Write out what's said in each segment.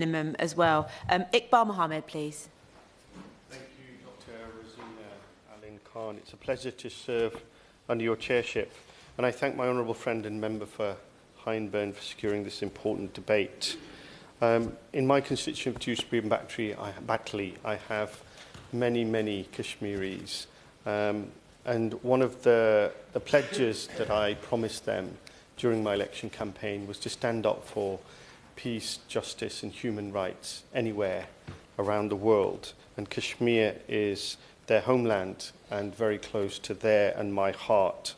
minimum as well. Iqbal Mohamed, please. Thank you, Dr. Rosina Alin Khan. It's a pleasure to serve under your chairship, and I thank my honourable friend and member for Hyndburn for securing this important debate. In my constituent of Dewsbury and Batley, I have many Kashmiris, and one of the pledges that I promised them during my election campaign was to stand up for peace, justice and human rights anywhere around the world. And Kashmir is their homeland and very close to their and my heart.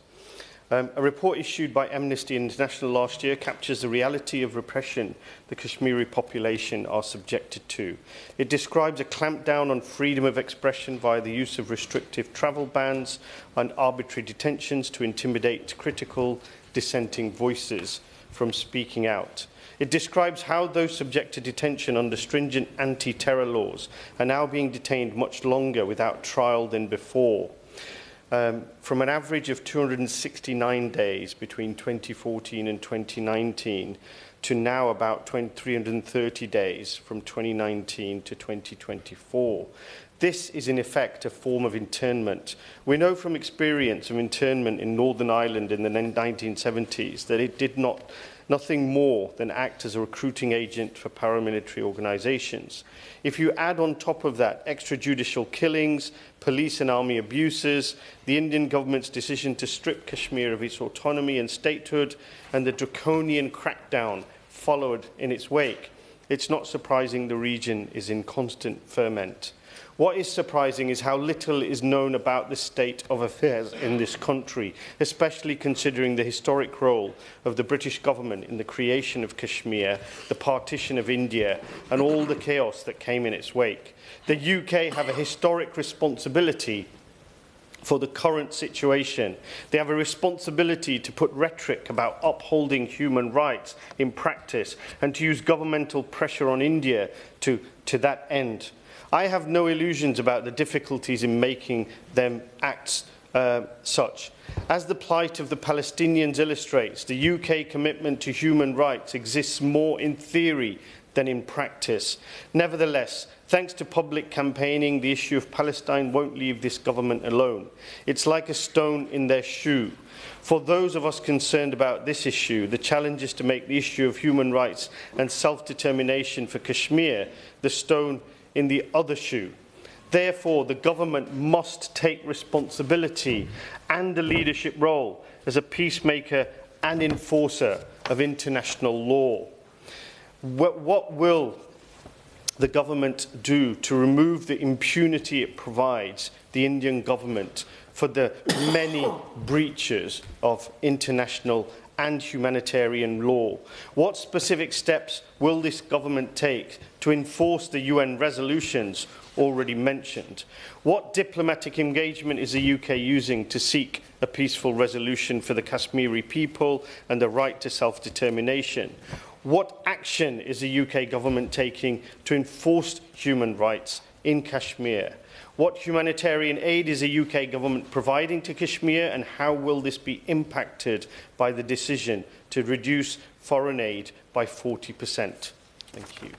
A report issued by Amnesty International last year captures the reality of repression the Kashmiri population are subjected to. It describes a clampdown on freedom of expression via the use of restrictive travel bans and arbitrary detentions to intimidate critical dissenting voices from speaking out. It describes how those subject to detention under stringent anti-terror laws are now being detained much longer without trial than before. From an average of 269 days between 2014 and 2019 to now about 330 days from 2019 to 2024. This is in effect a form of internment. We know from experience of internment in Northern Ireland in the 1970s that it did nothing more than act as a recruiting agent for paramilitary organisations. If you add on top of that extrajudicial killings, police and army abuses, the Indian government's decision to strip Kashmir of its autonomy and statehood, and the draconian crackdown followed in its wake, it's not surprising the region is in constant ferment. What is surprising is how little is known about the state of affairs in this country, especially considering the historic role of the British government in the creation of Kashmir, the partition of India, and all the chaos that came in its wake. The UK have a historic responsibility for the current situation. They have a responsibility to put rhetoric about upholding human rights in practice and to use governmental pressure on India to that end. I have no illusions about the difficulties in making them act such. As the plight of the Palestinians illustrates, the UK commitment to human rights exists more in theory than in practice. Nevertheless, thanks to public campaigning, the issue of Palestine won't leave this government alone. It's like a stone in their shoe. For those of us concerned about this issue, the challenge is to make the issue of human rights and self-determination for Kashmir the stone in the other shoe. Therefore, the government must take responsibility and a leadership role as a peacemaker and enforcer of international law. What will the government do to remove the impunity it provides the Indian government for the many breaches of international and humanitarian law? What specific steps will this government take to enforce the UN resolutions already mentioned? What diplomatic engagement is the UK using to seek a peaceful resolution for the Kashmiri people and the right to self-determination? What action is the UK government taking to enforce human rights in Kashmir? What humanitarian aid is the UK government providing to Kashmir, and how will this be impacted by the decision to reduce foreign aid by 40%? Thank you.